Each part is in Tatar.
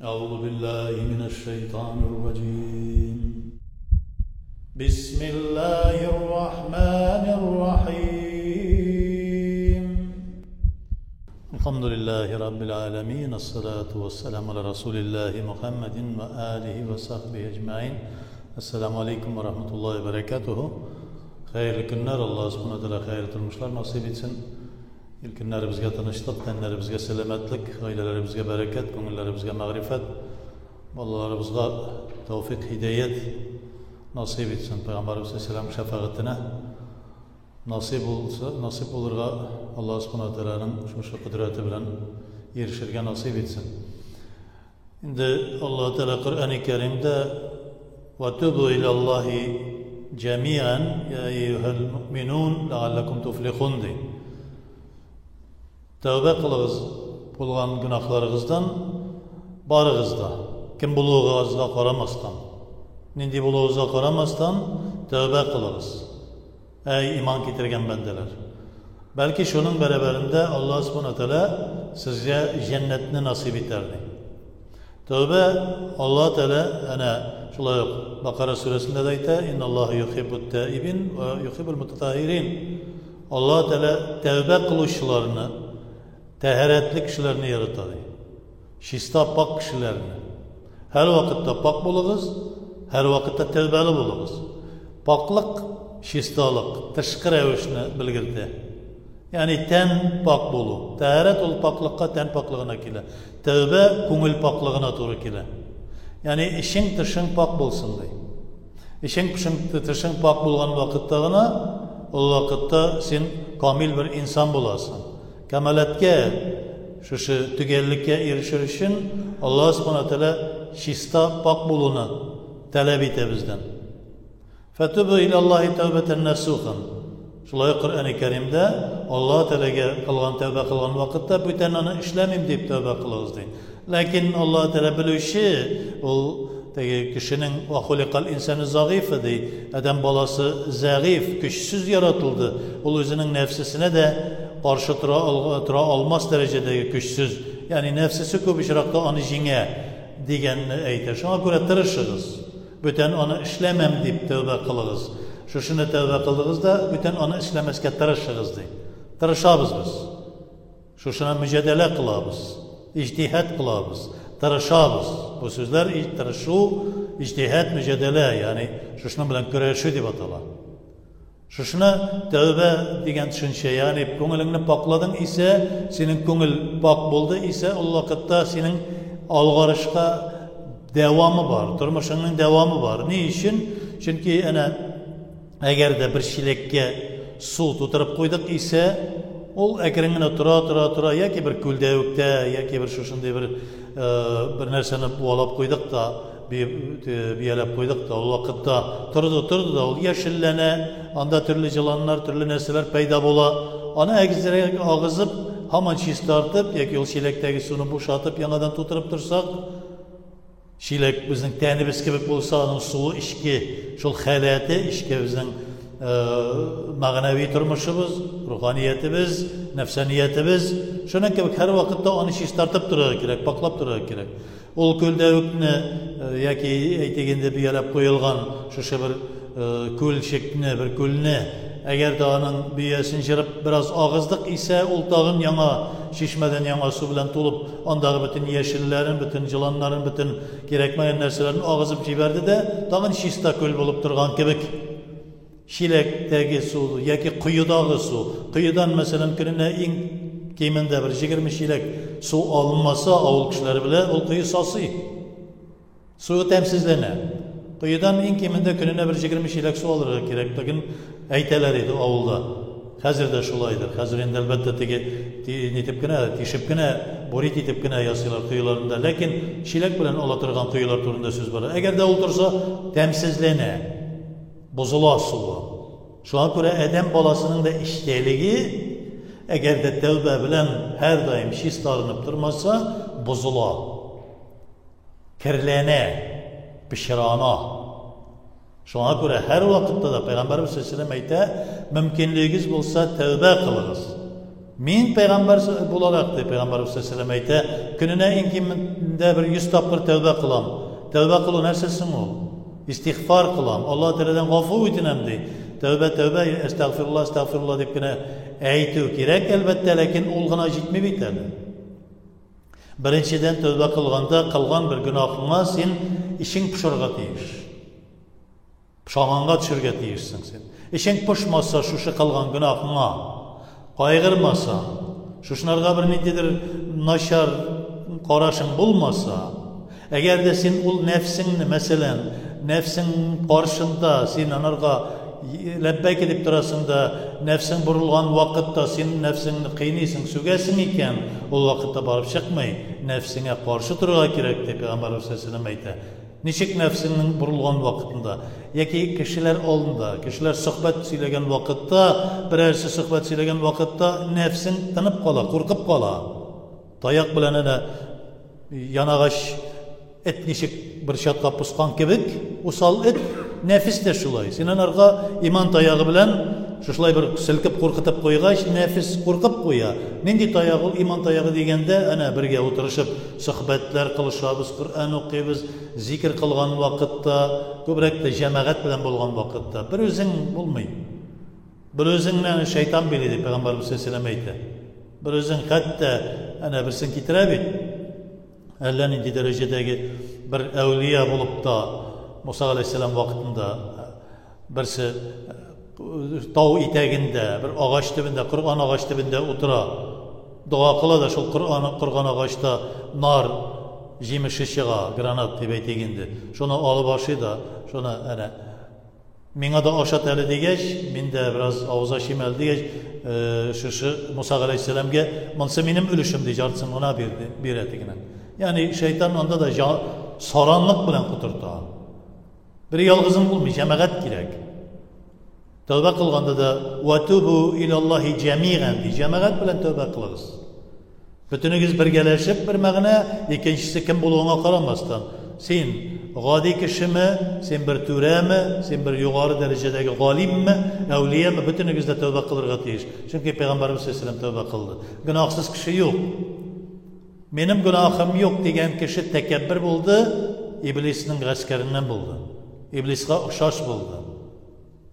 أعوذ بالله من الشيطان الرجيم. بسم الله الرحمن الرحيم. الحمد لله رب العالمين، الصلاة والسلام على رسول الله محمد وآله وصحبه أجمعين. السلام عليكم ورحمة الله وبركاته. خير günler, Allah subhanahu wa ta'ala hayırlı turmuşlar nasip etsin. İlk günlerimizde tanıştık, tenlerimizde selametlik, ailelerimize bereket, gönüllerimizde mağrifet, vallalarımızda tevfik, hidayet nasip etsin. Peygamberimiz Aleyhisselam şefaatine nasip olurga Allah subhanahu wa ta'ala'nın şu kudreti bilen erişirge nasip etsin. Şimdi Allah Teala Kur'an-ı Kerim'de وَتُوبُوا إِلَى اللّٰهِ جَمِيعًا يَا اَيُّهَا الْمُؤْمِنُونَ لَعَلَّكُمْ تُفْلِحُونَ diye. Tövbe kılığız bulgan günahlarınızdan barığızda. Kim buluğunuzga karamastan, nindi buluğunuzga karamastan tövbe kılığız. Ey iman getirgen bendeler. Belki şunun beraberinde Allah subhanahu teala sizce cennetini nasip ederdi. Tövbe Allah Teala şulay yok. Bakara suresinde de ayette İnnallâhu yuhibbut tâibin ve yuhibbul mutatahhirin. Allah Teala tövbe kılışlarını, teheretli kişilerini yarattı. Şista pak kişilerini. Her vakitte pak bulunuz, her vakitte tövbeli bulunuz. Paklık, şistalık, tışkı revişini bilgirdi. Yani ten pak bulu. Teheret ol paklıkka ten paklığına kile. Tövbe kungul paklığına doğru kile. Yani işin tışın pak bulsun diye. İşin tışın pak bulgan vakittağına, o vakitte sen kamil bir insan bulasın. Kemaletke, şu tügellikке erişir için Allah subhanahu teala şista pak bulunu talep ete bizden. Fetubu ilallahi tevbeten nasuhan. Şulay Kur'an-ı Kerim'de Allah Teala'ga kılgan tövbe kılgan vakitte bütün onu işlemim deyip tövbe kılığız deyin. Lakin Allah Teala bilişi o kişinin ve hulikal insanı zayıf dey. Adam balası zayıf, güçsüz yaratıldı. O özünün nefsisine de karşı tura olmaz derecede güçsüz. Yani nefsisi köpüşrakta onu jine diyenini eytir. Şuna göre tırışırız. Bütün onu işlemem deyip tövbe kılığız. Şunu tövbe kılığız da bütün onu işlemeske tırışırız dey. Tırışabız biz. Şuna mücadele kılabız. İctihat kılabız. Tırışabız. Bu sözler tırışı, ictihat, mücadele yani şuna bilen güreşi deyip atalar. Şuna tövbe degan düşünce yani köngülünü pakladın ise senin köngül pak buldu ise o vakitte senin algarışka devamı var. Turmuşunun devamı var. Ne için? Çünkü eğer de bir şilekke su tuturup koyduk ise ol ekranına tura ya ki bir küldevükte ya ki bir şuşunda bir nerseni bualap koyduk da bir yelep koyduk da o vakitte turdu da o yeşillene anda türlü yılanlar, türlü nesiller peyda bola ana egzerek ağızıp hemen şistartıp ya ki o şilekteki sunu boşaltıp yanadan tuturup dursak şilek bizim tenimiz gibi olsa onun suyu işki şol halati işki bizim mağnavi turmuşumuz, ruhaniyetimiz, nefsaniyetimiz şunun gibi her vakitte onu şistartıp durur gerek, paklap durur gerek. Ol küldevükni ya ki eyteginde bir yelep koyulgan şu bir kül şeklini, bir külni eğer de onun büyüsün jirip biraz ağızlık ise ol dağın yana şişmeden yana su bilen tolup ondağı bütün yeşillerin, bütün yılanların, bütün gerekmeyen nerselerin ağızıp jiberdi de dağın şista kül bulup durgan kibik. Şilekteki su, ya ki kuyudağı su. Kuyudan mesela gününe en kiminde bir 20 şilek su alınmasa avul kişileri bile o kuyu sası. Suyu temsizlene. Kuyudan en kiminde gününe bir 20 şilek su alır gerek. Bugün eyteleriydi avulda. Hazır da şulaydır. Hazır elbette tişipkine, borit itipkine yasılar kuyularında. Lakin şilek bilen olatırgan kuyular turunda söz var. Eğer de olursa temsizlene. Bozula suyu. Şu an göre Edem balasının da işteliği eğer de tevbe bilen her daim şistarınıp durmazsa bozula. Kirlene, pişirana. Şu an göre her vakitte de Peygamberimiz Aleyhisselam ayette mümkünlüğünüz olsa tevbe kılınız. Min peygamber bularak de peygamber sallallahu aleyhi ve sellem gününe inkimde bir 100 tapkır tövbe kılam. Tövbe kılın nersesin o? İstiğfar kılam. Allah Teala'dan gafu etinem de. Tövbe estağfirullah deyip yine eytü kirek elbette lakin olğuna jitme biteli. Birinciden tövbe kılganda kılgan bir günahına sen işin pişirge tiyiş. Pişağanga düşürge tiyişsin sen. İşin pişmasa şuşu kılgan günahına kaygırmasa, şuşunarga bir nededir naşar qaraşın bulmasa, eğer de sen ul nefsini mesela nefsin karşında sen anarga lebbek edip durasında nefsin burulgan vakitte sen nefsini kıynisin sügesin iken o vakitte barıp çıkmay nefsine karşı durga gerek de Peygamber sallallahu aleyhi ve Nişik nefsinin burulgan vakitinde, yaki kişiler olunda, kişiler sohbet söylegen vakitte, birerisi sohbet söylegen vakitte nefsin tanıp kala, korkup kala. Tayak bilen yanağaş et nişik bir şatka puskan kebik, usal et nefis de şulay. Senen arka iman tayağı bilen şuşlay bir silkip korkutup koygaş, nefis korkup koya. Nindi tayağı, iman tayağı degende, ana birge oturuşup, sohbetler kılışabız, Kur'an okuyabız, zikir kılgan vakitte, köbrek de cemaat bilen bolgan vakitte. Bir özün bulmay. Bir özünden şeytan bilidi, Peygamberimiz sallallahu aleyhi ve sellem. Bir özün hatta, ana birsin kitirabit. Allah nindi derecedeki bir evliya bulup da, Musa aleyhisselam vaktinde birisi tağ iteğinde, bir ağaç dibinde, Kur'an ağaç dibinde otura. Dua kıla da şu Kur'an ağaçta nar, jimi şişiğa, granat tibey tegindi. Şunu alı başı da, şunu ana Mine da aşat eli digeç, min de biraz ağza şimel digeç, şu Musa aleyhisselam'a, "Mansa benim ölüşüm" diyeceksin ona bir etikine. Yani şeytan onda da saranlık bilen kuturta. Bir yalgızın bulmuş, cemaat gerek. Tövbe kılganda da "Vetubu ilallahi cemiyen" diye cemaat bilen tövbe kılırız. Bütünüz birgeleşip bir mağına, ikincisi kim bulduğuna karamastan. Sen gadi kişi mi, sen bir türe mi, sen bir yukarı derecedeki galim mi, evliye mi, bütünüz de tövbe kılırga deyiş. Çünkü Peygamberimiz sallallahu aleyhi ve sellem tövbe kıldı. Günahsız kişi yok. Benim günahım yok diyen kişi tekebbür buldu, iblisinin askerinden buldu. İblis'e okşaş buldu.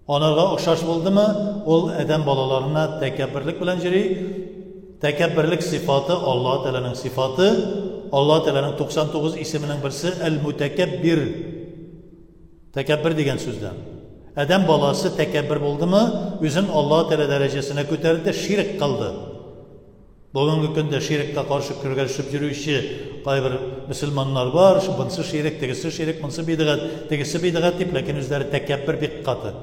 Onlarga okşaş buldu mu, ol eden balalarına tekebbürlük bilen jiri, tekebbürlük sıfatı Allah Teala'nın sıfatı, Allah Teala'nın 99 isiminin birisi el-mutekebbir. Tekebbür degen sözden. Eden balası tekebbür buldu mu, üzün Allah Teala derecesine götürdü de şirk kaldı. Bugünkü günde şirkle karşı kürgeşip yürüyüşü bir Müslümanlar var. Bunsı şirk, tegisi şirk, bunsı tegisi bid'at deyip, lakin üzeri tekebbür bir katı.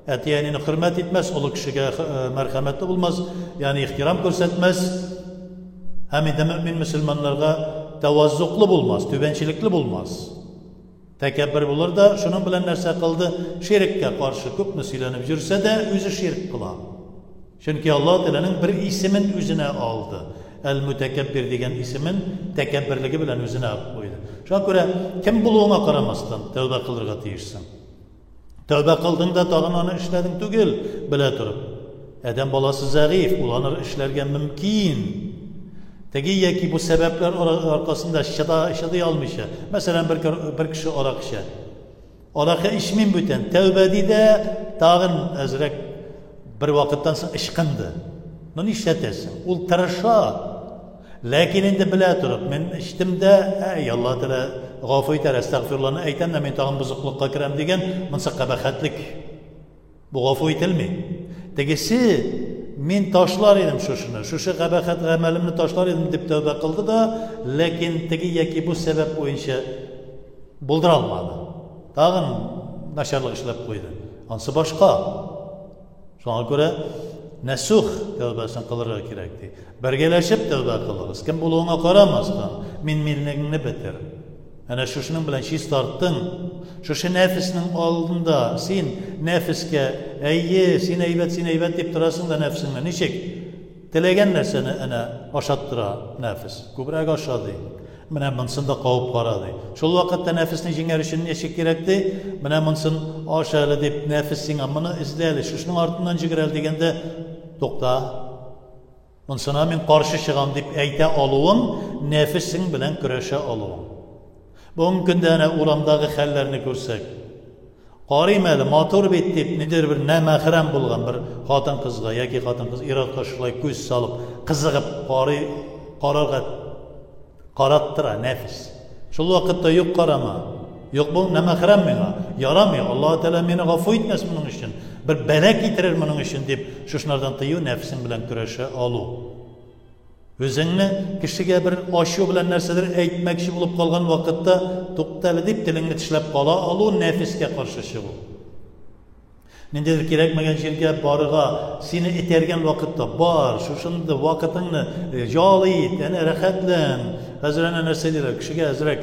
Etiyenini hürmet etmez, olu kişiye merhametli bulmaz, yani ihtiram görsetmez. Hem de mümin Müslümanlarga tevazzuklu bulmaz, tübençilikli bulmaz. Tekebbür bulur da, şunun bilen nerse kıldı, şirkke karşı köp söylenip yürse de, özü şirk kılar. Çünkü Allah Teala'nın bir isimin üzerine aldı. El-Mütekebbir degen isimin tekebbirligi bilen üzerine koydu. Şuna göre kim buluğuna karamasdan tövbe kılırga tiyişsin. Tövbe kıldığında dağınanı işledin tügül bile durup. Eden balası zayıf, ulanır işlerge mümkün. Tegiye ki bu sebepler arkasında şadı almış. Mesela bir kişi orak işe. Oraka işmin büten. Tövbedi de dağın ezrek bir vakitten sonra ışkındı. Bunu işletesin. Ul tırışa. Lakin indi bile durup, men iştimde, ey Allah Teala gafı iter, estağfirullahını eyten de men tağın buzukluqqa kirem degen, mınsa qabahatlik. Bu gafı itilmi. Tegisi, men taşlar edim şuşu qabahat amelimni taşlar edim deb tövbe kıldı da, lakin tegiye ki bu sebep boyunca buldur almadı. Tağın naşarlık işlep koydu. Ansı başka. Şuna göre nesuh tövbesini kılırga kerekti. Bergeleşip tövbe kılırız. Kim buluğuna karamasdan minliğini beter. Yani şuşunun bilen şiş tarttın. Şuşu nefisinin aldığında sen nefiske eyye, sen eybet deyip durasın da nefsinle. Nişek? Dilegen seni aşattıra nefis. Kubrek aşadı. Mine mınsın da kavup karadı. Şol vakitte nefisini jinger için neşek gerekti. Mine mınsın aşağı deyip nefisin amını izleyeli. Şuşunun ardından jiger el degende dokta. Монсына мен каршы чыгам дип әйтә алуың нәфесең белән көрәшә алуың. Бүгенге көндә әнә урамдагы хәлләрне күрсәк, карыйм әле матур бит дип нидер бер мәхрәм булган бер хатын кызга яки хатын кыз ир-атка шулай күз салып, кызыгып караттыра нәфес. Шул вакытта юк карама. Юк бу мәхрәм миңа. Ярамый. Аллаһ Тәала мине гафу итмәс моның өчен. Бер бәла китерер моның өчен дип шушнардан тыю нәфсең белән көрәшә алу. Үзеңне кешегә бер ачу белән нәрсәдер әйтмәкче булып калган вакытта туктале дип телеңне тешләп кала алу нәфескә каршы чыгу. Ниндидер кирәкмәгән җиргә барырга сине этәргән вакытта бар, шушында вакытыңны җалый ит, әнә рәхәтлән. Хәзер әнә нәрсә диләр кешегә әзрәк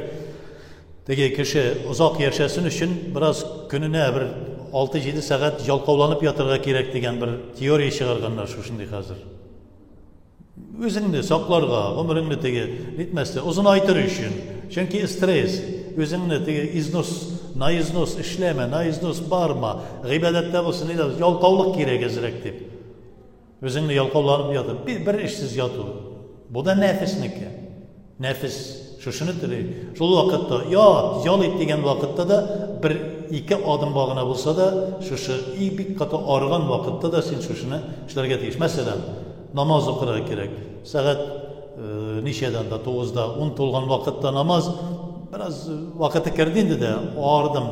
теге кеше озак яшәсен өчен бераз көненә бер 6-7 сәгать ялкауланып ятырга кирәк дигән бер теория чыгарганнар шушындый хәзер. Үзеңне сакларга, гомереңне теге нитмәстә озын айтыр өчен. Чөнки стресс, үзеңне теге наизнос эшләмә, наизнос барма. Гыйбадәттә булсын, ялкаулык кирәк әзрәк дип. Үзеңне ялкауланып ятып, бер эшсез яту. Бу да нәфеснеке. Нәфес шушыны теләй. Шул вакытта ял ит дигән вакытта да бер 2 адым багына булса да, шушы бик каты арыган вакытта да син шушыны эшләргә тиеш. Мәсәлән, намаз укырга кирәк. Сәгать ничәдән да 9-да 10 тулган вакытта намаз бераз вакыты керде инде дә ардым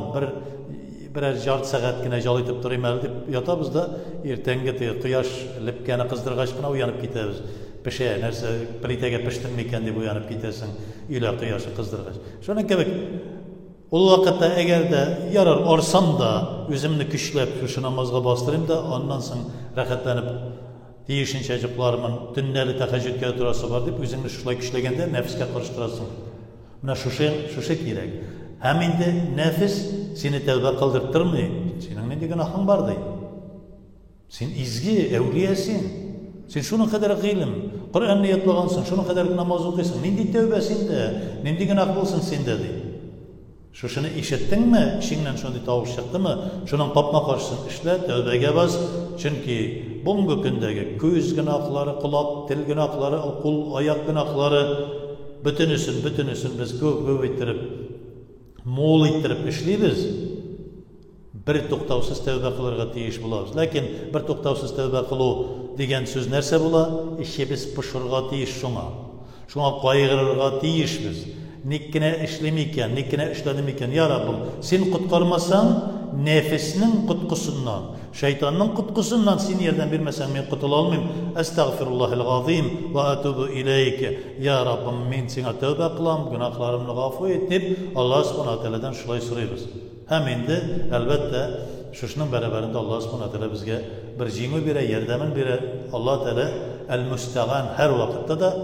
берәр жарты сәгать кенә җал итеп торыйм әле дип ятабыз да иртәнге кояш лепкәне кыздыргач кына уянып китәбез. Пешә, нәрсә плитәгә пештем микән дип уянып китәсең, илә кояшы кыздыргач. Шуның кебек ул вакытта әгәр дә ярар арсам да үземне көчләп шушы намазга бастырыйм да аннан соң рәхәтләнеп тиешенчә җыклармын, төннәле тәһәҗҗүдкә турасы бар дип үзеңне шулай көчләгәндә нәфескә каршы торасың. Менә шушы кирәк. Һәм инде нәфес сине тәүбә кылдырып тормый. Синең нинди гөнаһың бар ди. Син изге, әүлиясин. Син шуның кадәр гыйлем, Коръәнне ятлагансың, шуның кадәр намаз укыйсың. Нинди тәүбә синдә, нинди гөнаһ булсын синдә ди. Шушыны ишеттеңме? Ишеңнән шундый тавыш чыктымы? Шуның капма каршысын эшлә, тәүбәгә бас. Чөнки бүгенге көндәге күз гөнаһлары, колак, тел гөнаһлары, кул, аяк гөнаһлары бөтенесен без көп иттереп, мул иттереп эшлибез. Бер туктаусыз тәүбә кылырга тиеш булабыз. Ләкин бер туктаусыз тәүбә кылу дигән сүз нәрсә була? Ишебез пошырга тиеш шуңа. Шуңа кайгырырга тиешбез. Ник кенә эшләми икән, ник кенә эшләдем икән, я Раббым, син коткармасаң, нәфеснең коткысыннан, шайтанның коткысыннан син ярдәм бирмәсәң, мин котыла алмыйм. Астагфируллахил газим ва атубу илейке. Я Раббым, мин сиңа тәүбә кылам, гөнаһларымны гафу ит дип, Аллаһ Субханаһу ва Тәаләдән шулай сорыйбыз. Һәм инде, әлбәттә, шушның бәрабәрендә Аллаһ Субханаһу ва Тәалә безгә бер җиңү бирә, ярдәмен бирә. Аллаһ Тәалә әл-мустаган һәр вакытта да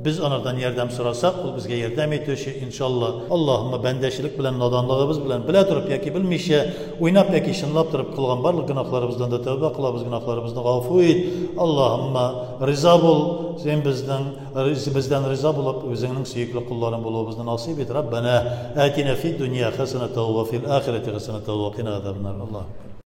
biz onlardan yardım sorasak, ul bizge yardım etüşü inşallah. Allahümme bendəşilik bilen, nadanlığımız bilen, bile durup yaki bilmişe, oynap yaki şınlap durup kılgan barlık günahlarımızdan da tövbe kılabız, günahlarımızdan gafu et. Allahümme rıza bol, sen bizden rıza bulup, özünün süyüklü kulların bulubuzdan nasip et. Rabbena atina fid dünya hasenete ve fil ahireti hasenete ve qina azabnar. Allah.